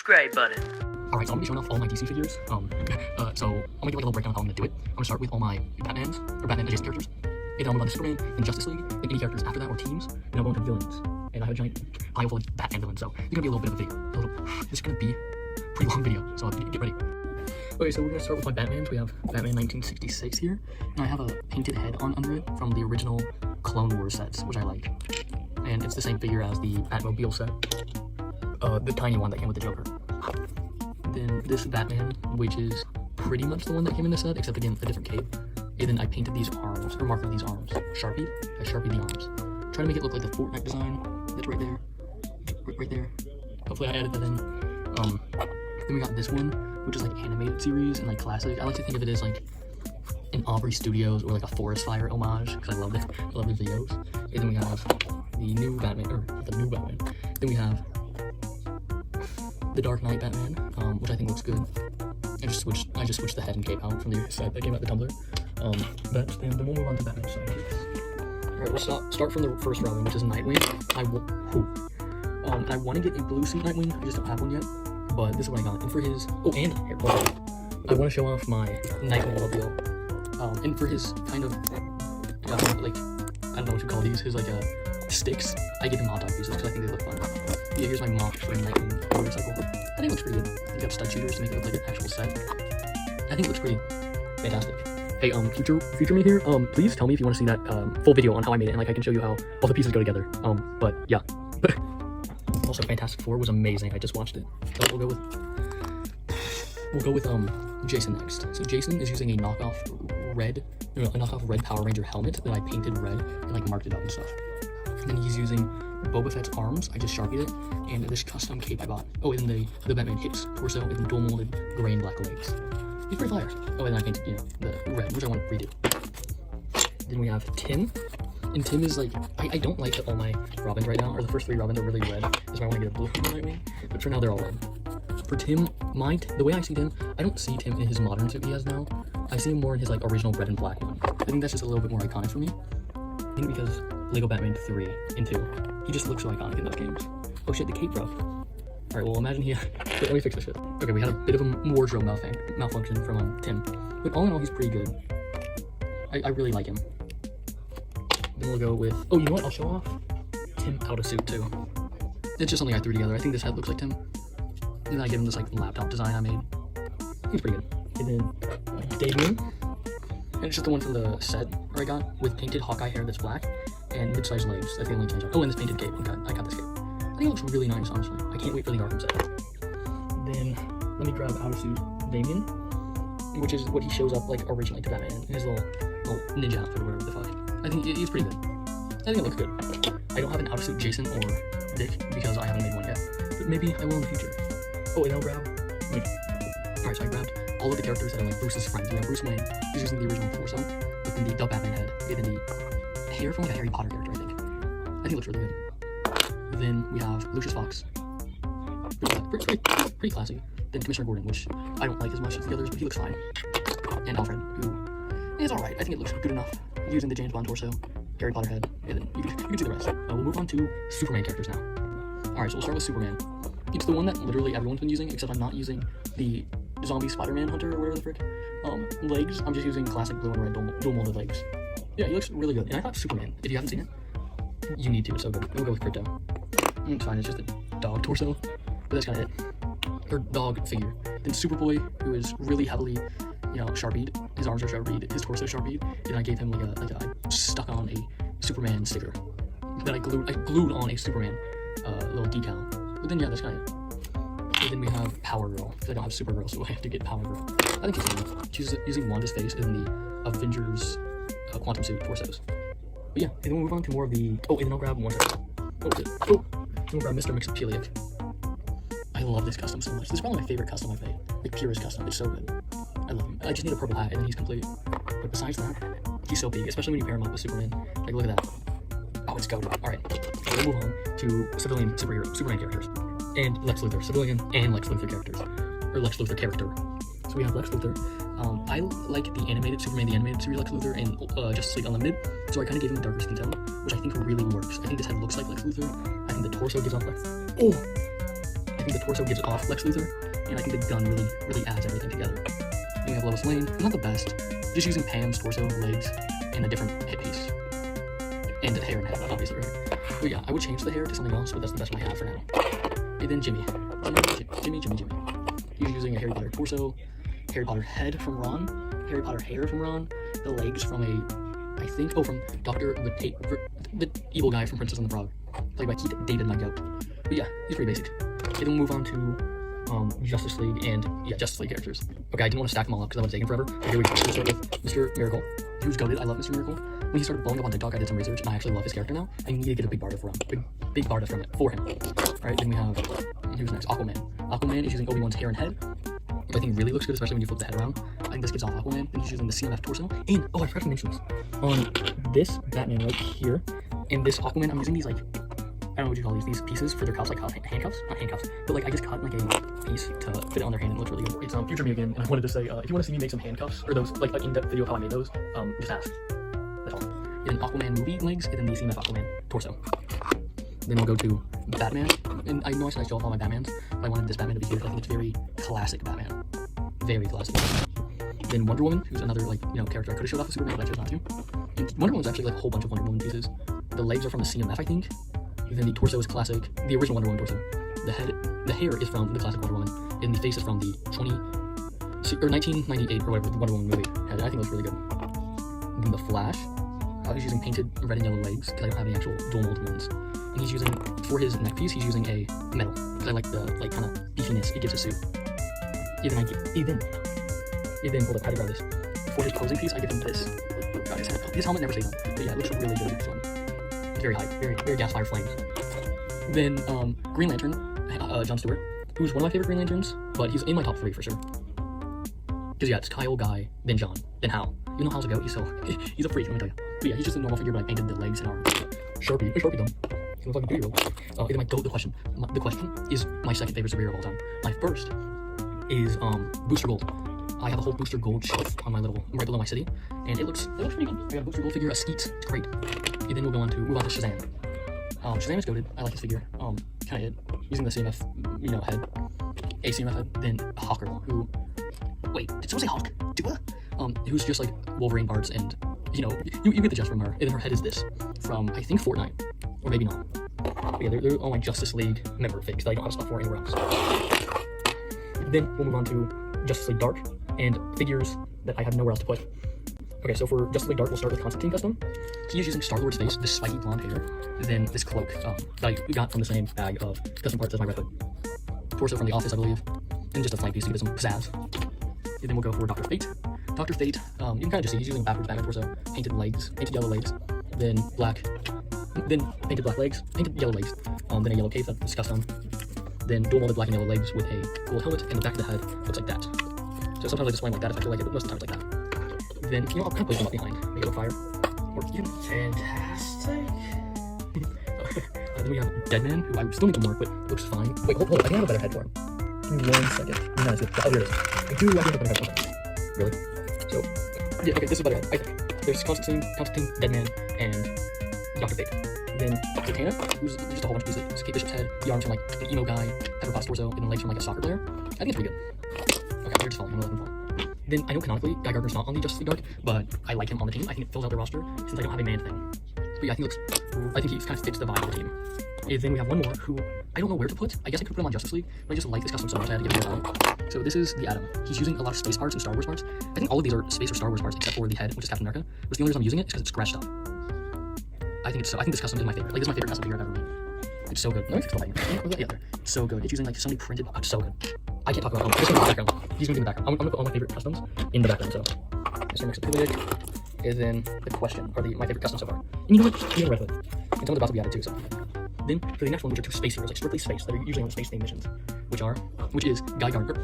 subscribe button. Alright, so I'm going to be showing off all my DC figures. So I'm going to give like a little breakdown of how I'm going to do it. I'm going to start with all my Batmans, or Batman adjacent characters. And then I'll move on to Superman and Justice League, and any characters after that or teams. And I'll go into villains. And I have a giant pile full of Batman villains, so it's going to be a little bit of a video. This is going to be a pretty long video, so get ready. Okay, so we're going to start with my Batmans. We have Batman 1966 here, and I have a painted head on under it from the original Clone Wars sets, which I like. And it's the same figure as the Batmobile set, the tiny one that came with the Joker. Then this Batman, which is pretty much the one that came in the set, except again, a different cape. And then I painted these arms, or marked these arms. Sharpie? I Sharpied the arms. Trying to make it look like the Fortnite design that's right there. Right there. Hopefully I added that in. Then we got this one, which is like animated series and like classic. I like to think of it as like an Aubrey Studios or like a Forest Fire homage, because I love it. I love the videos. And then we have the new Batman, or not the new Batman. Then we have the Dark Knight Batman, which I think looks good. I just switched the head and cape out from the set that came out the Tumblr. But then we'll move on to Batman sidekicks. Alright, we'll start from the first Robin, which is Nightwing. I want to get a blue suit Nightwing. I just don't have one yet. But this is what I got. And for his I want to show off my Nightwing. And for his kind of like, I don't know what you call these, his like sticks, I give him hot dog pieces because I think they look fun. Yeah, here's my mock Nightwing motorcycle. I think it looks pretty good. You got stud shooters to make it look like an actual set. I think it looks pretty fantastic. Hey, future me here, please tell me if you want to see that full video on how I made it, and like I can show you how all the pieces go together. But yeah. Also, Fantastic Four was amazing. I just watched it. So we'll go with Jason next. So Jason is using a knockoff red Power Ranger helmet that I painted red and like marked it up and stuff. And then he's using Boba Fett's arms. I just Sharpied it, and this custom cape I bought. Oh, and then the Batman hips, torso, and then dual molded gray and black legs. He's pretty fire. Oh, and then I painted, the red, which I want to redo. Then we have Tim. And Tim is like, I don't like that all my Robins right now, or the first three Robins are really red. That's why I want to get a blue Nightwing. But for now, they're all red. For Tim, the way I see Tim, I don't see Tim in his modern suit he has now. I see him more in his like original red and black one. I think that's just a little bit more iconic for me. I think because Lego Batman 3 and 2, he just looks so iconic in those games. Oh shit, the cape broke. Alright, well imagine wait, let me fix this shit. Okay, we had a bit of a wardrobe malfunction from Tim. But all in all, he's pretty good. I really like him. Then we'll go with, oh, you know what, I'll show off Tim out of suit too. It's just something I threw together. I think this head looks like Tim. And then I give him this like laptop design I made. He's pretty good. And then Damian. And it's just the one from the set where I got with painted Hawkeye hair that's black and mid-sized legs. That's the only change. Oh, and this painted cape. I got this cape. I think it looks really nice, honestly. I can't wait for the Arkham set. Then let me grab out of suit Damian, which is what he shows up like originally to Batman in his little ninja outfit or whatever the fuck. I think he's pretty good. I think it looks good. I don't have an out of suit Jason or Dick because I haven't made one yet, but maybe I will in the future. Oh, and I'll grab. Alright, so I grabbed all of the characters that are like Bruce's friends. We have Bruce Wayne, he's using the original torso, but then the Batman head, and then the hair from like a Harry Potter character, I think. I think it looks really good. Then we have Lucius Fox. Pretty classy. Then Commissioner Gordon, which I don't like as much as the others, but he looks fine. And Alfred, who is alright. I think it looks good enough. Using the James Bond torso, Harry Potter head, and then you can see the rest. We'll move on to Superman characters now. Alright, so we'll start with Superman. It's the one that literally everyone's been using, except I'm not using the zombie Spider-Man hunter or whatever the frick. Legs, I'm just using classic blue and red dual molded legs. Yeah, he looks really good. And I thought Superman, if you haven't seen it, you need to, it's so good. We'll go with Crypto. It's fine, it's just a dog torso, but that's kind of it. Or dog figure. Then Superboy, who is really heavily, Sharpied. His arms are Sharpied, his torso Sharpied, and I gave him I stuck on a Superman sticker that I glued on a Superman little decal. But then yeah, that's kind of it. And then we have Power Girl, because I don't have Supergirl, so I have to get Power Girl. I think it's enough. She's using Wanda's face in the Avengers Quantum Suit torsos. But yeah, and then we'll move on to more of the, and then I'll grab one second. What was it? Then we'll grab Mr. Mxyzptlk. I love this custom so much. This is probably my favorite custom I've made. Like Purist custom, it's so good. I love him. I just need a purple hat and then he's complete. But besides that, he's so big, especially when you pair him up with Superman. Like, look at that. Oh, it's goated. Alright, so we'll move on to Superman characters. And Lex Luthor. Civilian and Lex Luthor characters. Or Lex Luthor character. So we have Lex Luthor. I like the animated Superman, the animated series Lex Luthor, and Justice League Unlimited. So I kind of gave him a darker skin tone, which I think really works. I think this head looks like Lex Luthor. I think the torso gives off Lex. Oh! And think the torso gives off Lex Luthor, and I think the gun really adds everything together. Then we have Lois Lane, not the best, just using Pam's torso, legs, and a different hip piece. And hair and head, obviously, right? But yeah, I would change the hair to something else, but that's the best one I have for now. And then Jimmy. Jimmy. He's using a Harry Potter torso, Harry Potter head from Ron, Harry Potter hair from Ron, the legs from from Dr. the evil guy from Princess and the Frog, played by Keith David, my goat. But yeah, he's pretty basic. And then we'll move on to Justice League and Justice League characters. Okay, I didn't want to stack them all up because that would have taken forever. So here we go. We'll start with Mr. Miracle. He was goated. I love Mr. Miracle. When he started blowing up on TikTok, I did some research, and I actually love his character now. I need to get a big Barda for him. Big Barda from it for him. Alright, then we have, who's next? Aquaman. Aquaman is using Obi-Wan's hair and head. I think really looks good, especially when you flip the head around. I think this gives off Aquaman. Then he's using the CMF torso. And, I forgot to mention this. On this Batman right here, in this Aquaman, I'm using these, like, I don't know what you call these pieces for their cuffs, like handcuffs? Not handcuffs, but like I just cut like a piece to fit it on their hand and it looks really good. It's Future Me again, and I wanted to say, if you want to see me make some handcuffs, or those, like an in-depth video of how I made those, just ask. That's all. And then Aquaman movie legs, and then the CMF Aquaman torso. Then we'll go to Batman, and I know I said I show off all my Batmans, but I wanted this Batman to be here because I think it's very classic Batman. Very classic. Then Wonder Woman, who's another, like, character I could have showed off with Superman, but I chose not to. And Wonder Woman's actually like a whole bunch of Wonder Woman pieces. The legs are from the CMF, I think. Then the torso is classic, the original Wonder Woman torso. The hair is from the classic Wonder Woman, and the face is from the 1998 or whatever the Wonder Woman movie had. I think it was really good. And then the Flash, I was using painted red and yellow legs because I don't have any actual dual mold ones. And he's using, for his neck piece, he's using a metal because I like the kind of beefiness it gives his suit. Even hold up, how to grab this? For his posing piece, I give him this. God, his helmet never stays on, but yeah, it looks really good. This one. Very high, very gas fire flames. Then Green Lantern, John Stewart, who's one of my favorite Green Lanterns, but he's in my top 3 for sure. Because yeah, it's Kyle, Guy, then John, then Hal. Even though Hal's a goat, he's a freak, let me tell you. But yeah, he's just a normal figure, but I painted the legs and arms. Sharpie done. He looks like a 2-year-old. Then my goat, the question is my second favorite superhero of all time. My first is Booster Gold. I have a whole Booster Gold shelf on my right below my city, and it looks pretty good. I got a Booster Gold figure, a Skeet, it's great. And then we'll move on to Shazam. Shazam is goated. I like his figure. Kind of using the CMF, head, a CMF head. Then Hawker, who, wait, did someone say Hawk? Dua? Who's just like Wolverine parts, and you get the gist from her. And then her head is this from I think Fortnite, or maybe not. But yeah, they're all my Justice League member figs that I don't have stuff for anywhere else. Then we'll move on to Justice League Dark and figures that I have nowhere else to put. Okay, so for Justice League Dark, we'll start with Constantine custom. So he's using Star-Lord's face, this spiky blonde hair, then this cloak that I got from the same bag of custom parts as my Red Hood. Torso from The Office, I believe, and just a flank piece to give it some pizzazz. And then we'll go for Dr. Fate. Dr. Fate, you can kind of just see he's using backwards Batman torso, painted yellow legs, then painted black legs, painted yellow legs, then a yellow cape that's custom, then dual molded black and yellow legs with a gold helmet, and the back of the head looks like that. So sometimes I display them like that if I feel like it, but most of the time it's like that. Then, I'll kind of place them up behind, make it look fire. Or even fantastic. Then we have Deadman, who I still need to mark, but looks fine. Wait, hold on, I think I have a better head for him. Give me 1 second. No, it's good. Oh, here it is. I do have a better head for him. Really? So, yeah, okay, this is a better head, I think. There's Constantine, Deadman, and Dr. Fate. Then Zatanna, who's just a whole bunch of pieces. Kate Bishop's head, the arms from like the emo guy, Pepper Potts torso, and the legs from like a soccer player. I think it's pretty good. Okay, you're just following. I'm gonna let him fall. Then I know canonically Guy Gardner's not on the Justice League Dark, but I like him on the team. I think it fills out their roster since I don't have a man thing. But yeah, I think he kind of fits the vibe of the team. And then we have one more who I don't know where to put. I guess I could put him on Justice League, but I just like this custom so much I had to give him a name. So this is the Atom. He's using a lot of space parts and Star Wars parts. I think all of these are space or Star Wars parts except for the head, which is Captain America. But the only reason I'm using it is because it's scratched up. I think this custom is my favorite. Like, this is my favorite custom figure I've ever made. It's so good. Let me fix the lighting. Yeah, there. It's so good. It's using like so many printed. It's so good. I can't talk about it. Just in the background. He's gonna be in the background. I'm gonna put all my favorite customs in the background. So, Mr. Mixapilic is in the question, or my favorite custom so far. And you know what? Even Red Hood. And someone's about to be added too. So, then for the next one, which are 2 space heroes, like strictly space, that are usually on space themed missions, which is Guy Gardner,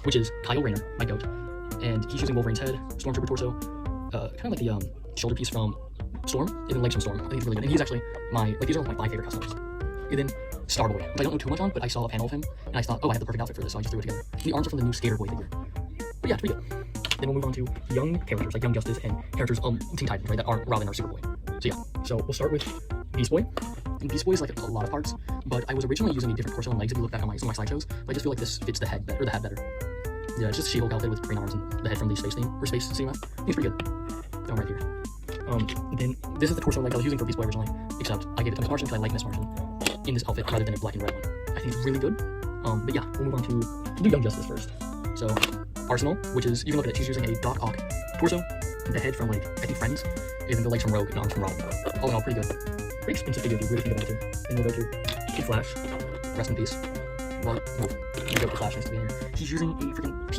which is Kyle Rayner, my goat, and he's using Wolverine's head, Stormtrooper torso, kind of like the shoulder piece from Storm, and then legs from Storm. I think it's really good. And he's actually these are like my 5 favorite customs. And then Starboy, which I don't know too much on, but I saw a panel of him, and I thought, oh, I have the perfect outfit for this, so I just threw it together. And the arms are from the new Skater Boy figure. But yeah, it's pretty good. Then we'll move on to young characters, like Young Justice and characters Teen Titans, right, that aren't Robin or Superboy. So yeah, so we'll start with Beast Boy. in Beast Boy is like a lot of parts, but I was originally using a different torso and legs if you look back on some of my slideshows, but I just feel like this fits the head better, Yeah, it's just She-Hulk outfit with green arms and the head from the space theme, or space CMF. It's pretty good. Down right here. Then this is the torso leg I was using for Beast Boy originally, except I gave it to Miss Martian because I like Miss Martian in this outfit rather than a black and red one. I think it's really good. But yeah, we'll move on to do Young Justice first. So, Arsenal, which is, you can look at it, she's using a Doc Ock torso, the head from, like, I think Friends, and then the legs from Rogue and arms from Robin. All in all, pretty good. Pretty expensive figure if you really think about it too. Then we'll go to Kid Flash, rest in peace. Well, Joker Flash needs to be in here. He's using a freaking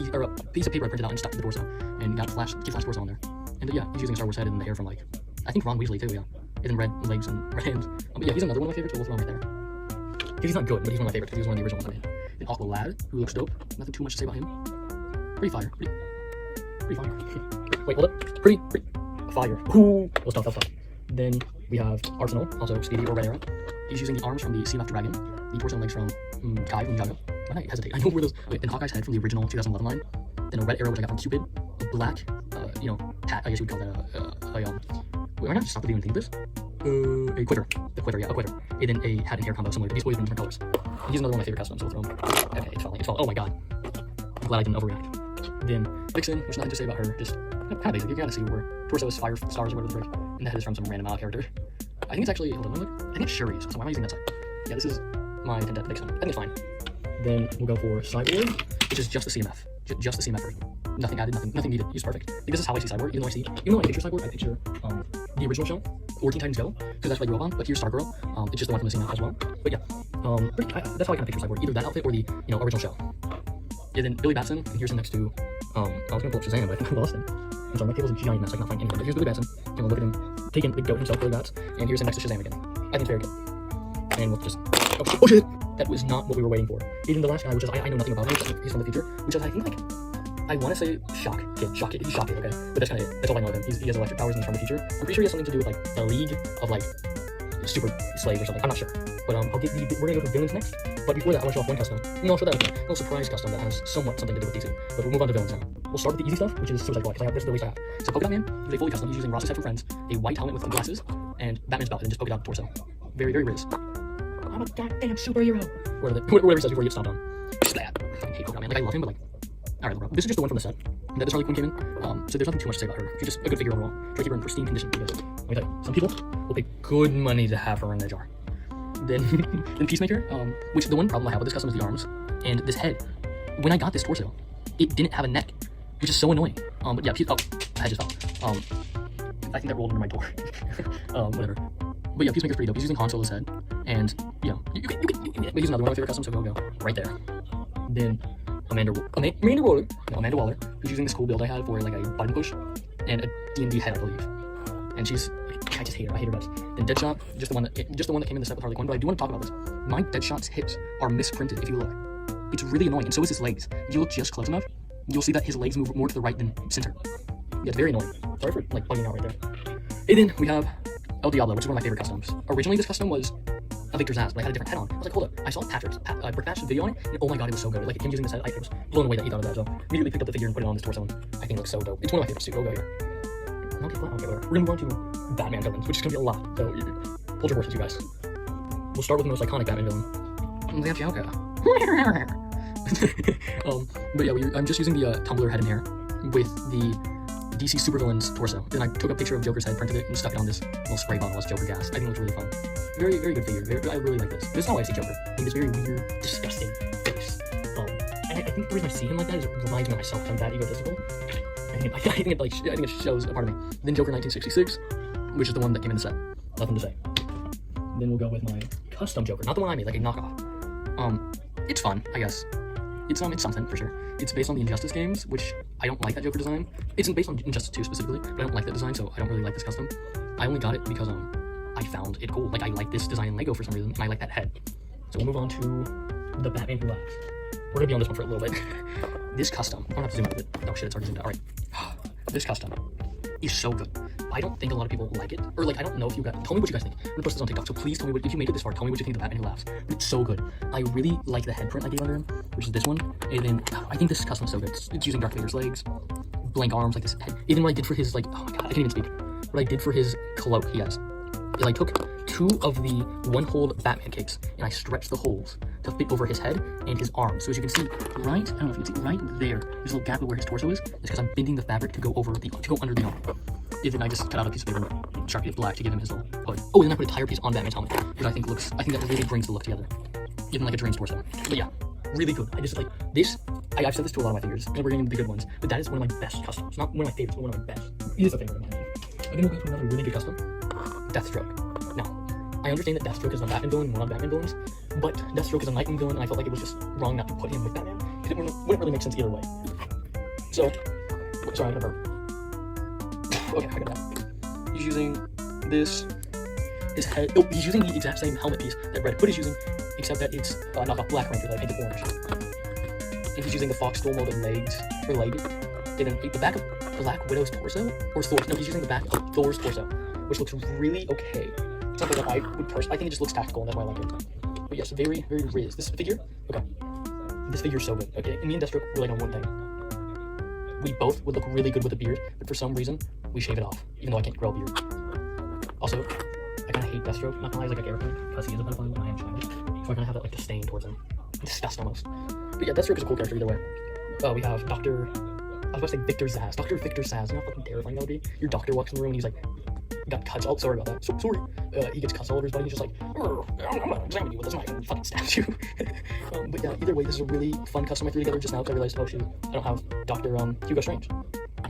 piece of paper I printed out and stuck to the torso, and got Kid Flash torso on there. And yeah, he's using a Star Wars head and the hair from, like, I think Ron Weasley too, yeah. And then red legs and red hands. But yeah, he's another one of my favorites, so we'll throw him right there. He's not good, but he's one of my favorites because he was one of the original ones I made. Then Aqua Lad, who looks dope. Nothing too much to say about him. Pretty fire. Pretty fire. Wait, hold up. Pretty fire. Ooh. That was tough. Then we have Arsenal, also Stevie or Red Arrow. He's using the arms from the CMF Dragon, the torso and legs from Kai from Ninjago. Why did I hesitate? I know where those. Wait, then Hawkeye's head from the original 2011 line. Then a red arrow which I got from Cupid. A black, hat. I guess you would call that wait, am I not just not even think of this? A quiver. The quiver, yeah, a quiver. And then a hat and hair combo similar to Beast Boys in different colors. He's another one of my favorite customs, so we'll throw him. Okay, it's falling. Oh my god. I'm glad I didn't overreact. Then Vixen, which nothing to say about her, just kind of basic. You gotta see where torso is fire stars or whatever the frick, and the head is from some random character. I think it's actually, hold on, look. I think it's Shuri's, so why am I using that side? Yeah, this is my 10-depth Vixen. I think it's fine. Then we'll go for Cyborg, which is just the CMF. Just the CMF version. Nothing added, nothing needed. Use perfect. I think this is how I see Cyborg. Even though I picture Cyborg, I picture the original show, or Teen Titans Go, because that's what I grew up on. But here's Stargirl. It's just the one from the CMF as well. But yeah, that's how I kind of picture Cyborg. Either that outfit or the original show. And then Billy Batson, and here's him next to I was gonna pull up Shazam, but I lost it. I'm sorry, my table's a giant mess. I can't find anything. But here's Billy Batson, and we'll look at him taking the goat himself, Billy Bats, and here's him next to Shazam again. I think it's very good. And we'll just oh shit! That was not what we were waiting for. Even the last guy, which is I know nothing about him. He's from the future, which is I think like. I want to say Shock Kid. He's Shock Kid, okay? But that's kind of it. That's all I know of him. He has electric powers and he's from the future. I'm pretty sure he has something to do with, like, the League of, like, Super Slaves or something. I'm not sure. But, we're gonna go for villains next. But before that, I want to show off one custom. And I'll show that a little surprise custom that has somewhat something to do with DC. But we'll move on to villains now. We'll start with the easy stuff, which is Suicide Squad, because this is the least I have. So Polka Dot Man is a fully custom. He's using Ross's head from Friends, a white helmet with glasses, and Batman's belt, and just polka dot torso. Very, very Riz. I'm a goddamn superhero! Whatever he says before you get stomped on. Slap. I hate Polka Dot Man. Like, I love him, but, like, alright, bro. This is just the one from the set. That Harley Quinn came in. So there's nothing too much to say about her. She's just a good figure overall. Try to keep her in pristine condition because, let me tell you, some people will pay good money to have her in their jar. Then Peacemaker, which the one problem I have with this custom is the arms. And this head, when I got this torso, it didn't have a neck, which is so annoying. But yeah, the head just fell. I think that rolled under my door. Whatever. But yeah, Peacemaker's pretty dope. He's using Han Solo's head. And, you can but he's another one of my favorite customs, so we'll go right there. Then Amanda Waller, who's using this cool build I had for like a button push and a D&D head, I believe. And she's, I just hate her. I hate her guts. Then Deadshot, just the one that came in the set with Harley Quinn. But I do want to talk about this. My Deadshot's hips are misprinted. If you look, it's really annoying. And so is his legs. If you look just close enough, you'll see that his legs move more to the right than center. Yeah, it's very annoying. Sorry for like bugging out right there. And then we have El Diablo, which is one of my favorite customs. Originally, this custom was a Victor's ass, but I had a different head on. I was like, hold up, I saw Brickbatch's video on it, and oh my god, it was so good. Like, him using this head, I was blown away that he thought of that, so immediately picked up the figure and put it on this torso, and I think it looks so dope. It's one of my favorites too. Go here. Okay, whatever. We're gonna move on to Batman villains, which is gonna be a lot, so hold your horses, you guys. We'll start with the most iconic Batman villain. The Joker. But yeah, I'm just using the Tumblr head and hair with the DC supervillains torso. Then I took a picture of Joker's head, printed it, and stuck it on this little spray bottle as Joker gas. I think it looks really fun. Very, very good figure. I really like this. This is how I see Joker. In this very weird, disgusting face. And I think the reason I see him like that is it reminds me of myself. I'm that egotistical. I think it shows a part of me. Then Joker 1966, which is the one that came in the set. Nothing to say. Then we'll go with my custom Joker, not the one I made, like a knockoff. It's fun, I guess. It's something for sure. It's based on the Injustice games, which I don't like that Joker design. It's based on Injustice 2 specifically, but I don't like that design, so I don't really like this custom. I only got it because I found it cool. Like, I like this design in Lego for some reason, and I like that head. So we'll move on to the Batman Who Laughs. We're gonna be on this one for a little bit. This custom, I don't have to zoom out a bit. Oh shit, it's already zoomed out. Alright. This custom is so good. I don't think a lot of people like it. Or like, I don't know if you guys, tell me what you guys think. I'm gonna post this on TikTok, so please tell me if you made it this far, tell me what you think of the Batman Who Laughs. It's so good. I really like the head print I gave under him, which is this one. And then, I think this custom's so good. It's using Darth Vader's legs, blank arms, like this head. Even what I did for his, like, oh my god, I can't even speak. What I did for his cloak he has is I took 2 of the one-hold Batman cakes, and I stretched the holes to fit over his head and his arms. So as you can see, right, I don't know if you can see, right there, there's a little gap where his torso is. It's because I'm bending the fabric to go under the arm. And then I just cut out a piece of paper, Sharpie it black to give him his little hood. Oh, and then I put a tire piece on Batman's helmet, which I think that really brings the look together. Even like a dream's torso. But yeah, really good. I just like this. I've said this to a lot of my figures, and we're getting the good ones, but that is one of my best customs. Not one of my favorites, but one of my best. It is a favorite of mine. And then we'll go to another really good custom, Deathstroke. Now, I understand that Deathstroke is a Batman villain, one of Batman villains, but Deathstroke is a Nightwing villain, and I felt like it was just wrong not to put him with Batman, because it wouldn't really make sense either way. So, sorry, I got a burp. Okay, I got that. He's using this, his head, oh, he's using the exact same helmet piece that Red Hood is using, except that it's knockoff Black Ranger that I painted orange. And he's using the Fox Dual molded legs, or leg, and then the back of Black Widow's torso, or Thor's, no, he's using the back of Thor's torso, which looks really okay. Something that I would personally, I think it just looks tactical, and that's why I like it. But yes, very, very riz. This figure, okay, this figure is so good, okay, and me and Deathstroke were like on one thing. We both would look really good with a beard, but for some reason, we shave it off, even though I can't grow a beard. Also, I kind of hate Deathstroke, not gonna lie, he's like Eric, because he is a pedophile when I am child, so I kind of have that like disdain towards him. Disgust almost. But yeah, Deathstroke is a cool character either way. We have I was about to say Victor Zsasz. Dr. Victor Zsasz. You know how fucking terrifying that would be? Your doctor walks in the room and he's like, got cuts. Oh, sorry about that. So sorry. He gets cuts all over his body. He's just like, I'm gonna examine you with this knife and fucking stabs you. But yeah, either way, this is a really fun custom I threw together just now because I realized, oh shoot, I don't have Dr. Hugo Strange.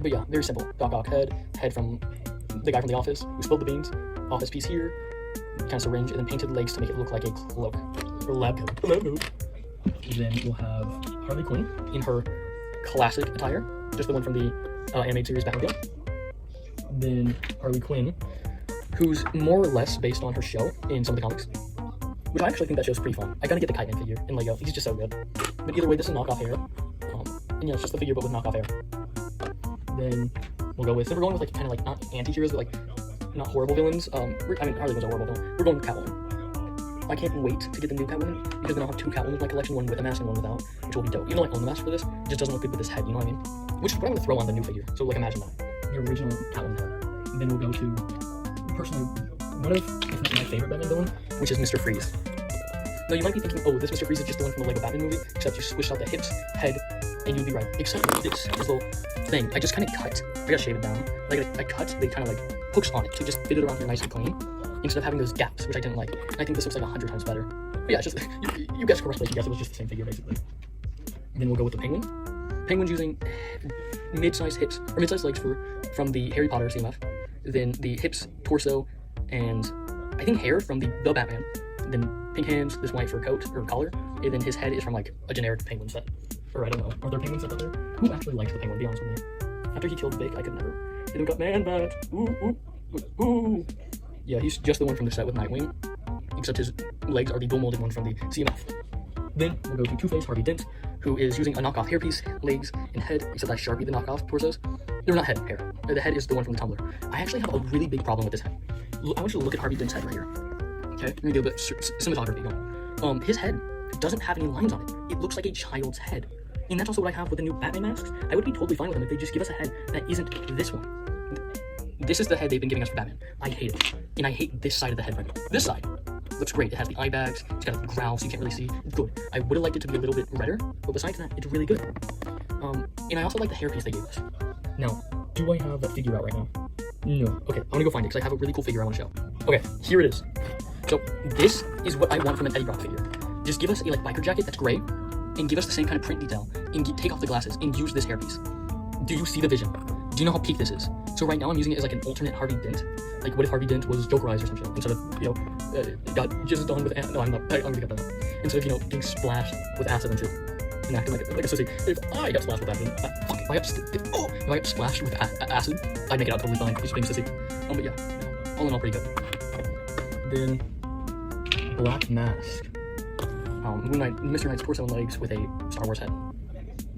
But yeah, very simple. Doc Ock head from the guy from The Office who spilled the beans. Office piece here, kind of syringe, and then painted legs to make it look like a cloak or lab coat. Then we'll have Harley Quinn in her classic attire, just the one from the animated series Batmobile. Then Harley Quinn, who's more or less based on her show in some of the comics, which I actually think that show's pretty fun. I gotta get the Kite Man figure in Lego. He's just so good. But either way, this is knockoff hair. And yeah, it's just the figure but with knockoff hair. Then we'll go with, so we're going with like kind of like not anti-heroes, but like not horrible villains. I mean, Harley was a horrible villain. We're going with Catwoman. I can't wait to get the new Catwoman, because then I'll have 2 Catwoman in my collection, one with a mask and one without, which will be dope. Even though I own the mask for this, it just doesn't look good with this head, you know what I mean? Which is what I'm gonna throw on the new figure, so like imagine that. The original Catwoman head. Then we'll go to, personally, one of, if not my favorite Batman villain, which is Mr. Freeze. Now you might be thinking, oh, this Mr. Freeze is just the one from the Lego Batman movie, except you switched out the hips, head, and you'd be right. Except this little thing, I just kind of cut. I gotta shave it down. Like I cut, they kind of like hooks on it, so just fit it around here nice and clean, instead of having those gaps, which I didn't like. And I think this looks like 100 times better. But yeah, it's just, you guessed correctly, you guessed it was just the same figure, basically. Then we'll go with the Penguin. Penguin's using mid-sized hips, or mid-sized legs from the Harry Potter CMF. Then the hips, torso, and I think hair from the Batman. Then pink hands, this white fur coat, or collar. And then his head is from like a generic penguin set. Or I don't know, are there penguin sets out there? Who actually likes the penguin, to be honest with you? After he killed Vic, I could never. And then we got Man-Bat. Ooh, ooh, ooh. Yeah, he's just the one from the set with Nightwing, except his legs are the dual molded one from the CMF. Then we'll go to Two-Face Harvey Dent, who is using a knockoff hairpiece, legs, and head, except I Sharpie the knockoff torsos. They're not hair. The head is the one from the Tumblr. I actually have a really big problem with this head. I want you to look at Harvey Dent's head right here. Okay, let me do a bit of cinematography going. His head doesn't have any lines on it. It looks like a child's head. And that's also what I have with the new Batman masks. I would be totally fine with them if they just give us a head that isn't this one. This is the head they've been giving us for Batman. I hate it. And I hate this side of the head right now. This side looks great. It has the eye bags, it's got a growl so you can't really see. It's good. I would have liked it to be a little bit redder, but besides that, it's really good. And I also like the hairpiece they gave us. Now, do I have that figure out right now? No. Okay, I'm gonna go find it because I have a really cool figure I want to show. Okay, here it is. So this is what I want from an Eddie Brock figure. Just give us a like biker jacket that's gray, and give us the same kind of print detail, and take off the glasses, and use this hairpiece. Do you see the vision? Do you know how peak this is? So right now I'm using it as like an alternate Harvey Dent. Like what if Harvey Dent was Jokerized or some shit, instead of, you know, got jizzed on with, no, I'm gonna get that out. Instead of, you know, getting splashed with acid and shit. And acting like a sissy. If I got splashed with acid, if I got splashed with acid, I'd make it out totally fine, just being sissy. But yeah, all in all pretty good. Then, Black Mask. Moon Knight, Mr. Knight's torso and legs with a Star Wars head.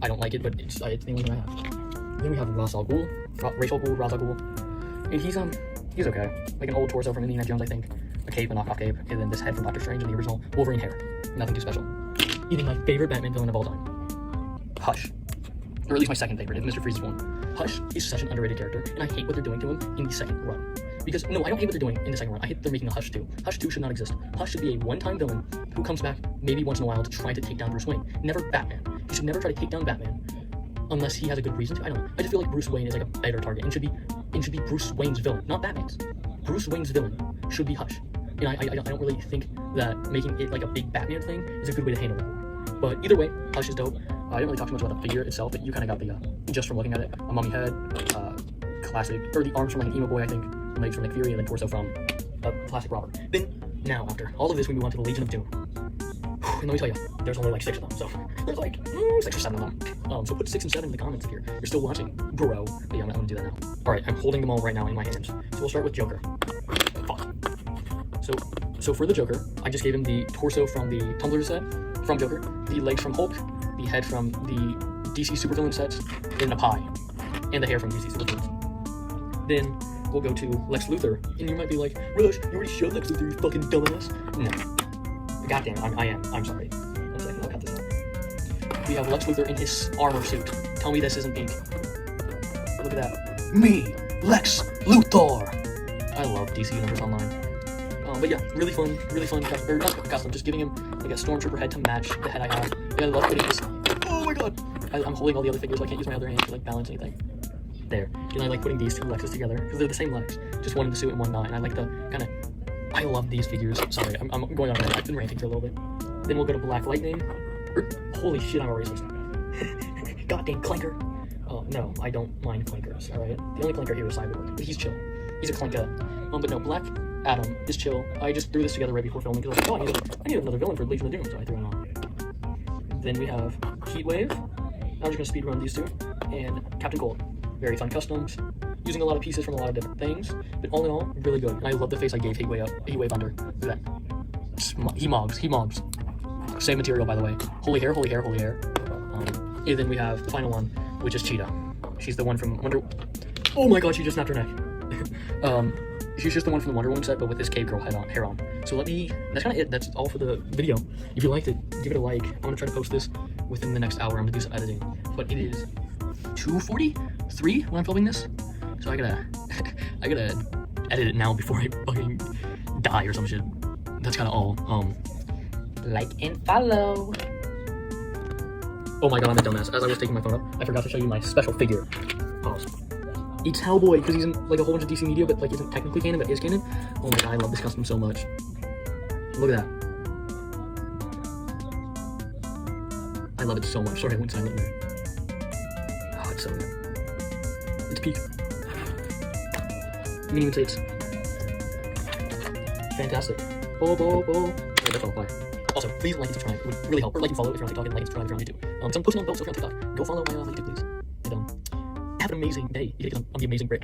I don't like it, but it's the only thing I have. Then we have Ra's al Ghul, Ra's al Ghul, and he's okay. Like an old torso from Indiana Jones, I think. A cape, a knockoff cape, and then this head from Doctor Strange and the original Wolverine hair. Nothing too special. Even my favorite Batman villain of all time, Hush. Or at least my second favorite, if Mr. Freeze is one. Hush is such an underrated character, and I hate what they're doing to him in the second run. Because, no, I don't hate what they're doing in the second one. I hate they're making a Hush 2. Hush 2 should not exist. Hush should be a one-time villain who comes back maybe once in a while to try to take down Bruce Wayne. Never Batman. He should never try to take down Batman unless he has a good reason to. I don't know. I just feel like Bruce Wayne is like a better target and should be Bruce Wayne's villain, not Batman's. Bruce Wayne's villain should be Hush. And I don't really think that making it like a big Batman thing is a good way to handle it. But either way, Hush is dope. I didn't really talk too much about the figure itself, but you kind of got the, just from looking at it, a mummy head, classic, or the arms from like an emo boy, I think, legs from Nick Fury, and then torso from a classic robber. Then, now, after all of this, we move on to the Legion of Doom. And let me tell you, there's only like 6 of them, so there's like 6 or 7 of them. So put 6 and 7 in the comments if you're still watching, bro. But yeah, I'm gonna do that now. Alright, I'm holding them all right now in my hands. So we'll start with Joker. Fuck. So for the Joker, I just gave him the torso from the Tumblr set from Joker, the legs from Hulk, the head from the DC supervillain sets, and a pie, and the hair from DC supervillains. Then we'll go to Lex Luthor, and you might be like, Rush, you already showed Lex Luthor, you fucking dumbass. No. Goddamn, I'm sorry. One second, I'll cut this out. We have Lex Luthor in his armor suit. Tell me this isn't pink. Look at that. Me, Lex Luthor! I love DC Universe Online. But yeah, really fun custom, or not custom, just giving him like a Stormtrooper head to match the head I have. Yeah, I love putting this. Oh my god! I'm holding all the other figures, so I can't use my other hand to like balance anything. There. And I like putting these 2 Lexes together, because they're the same legs. Just one in the suit and one not, and I like the kind of... I love these figures. Sorry, I'm going on a rant. I've been ranting for a little bit. Then we'll go to Black Lightning. Holy shit, I'm a racist. Goddamn Clanker. Oh, no, I don't mind Clankers, alright? The only Clanker here is Cyborg, but he's chill. He's a Clanker. But no, Black Adam is chill. I just threw this together right before filming because I was like, oh, I need another villain for Legion of Doom, so I threw it on. Then we have Heatwave. I'm just gonna speedrun these 2. And Captain Cold. Very fun customs. Using a lot of pieces from a lot of different things. But all in all, really good. And I love the face I gave Heatwave under. Look at that. He mogs. Same material, by the way. Holy hair. And then we have the final one, which is Cheetah. She's the one from Wonder... Oh my god, she just snapped her neck. She's just the one from the Wonder Woman set, but with this cave girl hair on. So that's kind of it. That's all for the video. If you liked it, give it a like. I'm gonna try to post this within the next hour. I'm gonna do some editing. But it is 2:43 when I'm filming this. So I gotta edit it now before I fucking die or some shit. That's kind of all. Like and follow. Oh my god, I'm a dumbass. As I was taking my phone up, I forgot to show you my special figure. Pause. It's Hellboy, because he's in like a whole bunch of DC media, but like isn't technically canon, but is canon. Oh my god, I love this costume so much. Look at that. I love it so much. Sorry, I went silent there. Oh, it's so good. It's peak. You can even say it's fantastic. Alright, that's all. Bye. Also, please like and subscribe. It would really help. Or like and follow if you're on TikTok, and like and subscribe if you're on YouTube. So I'm posting on both, so if you're on TikTok, go follow my YouTube, please. And have an amazing day. You take it on the amazing break.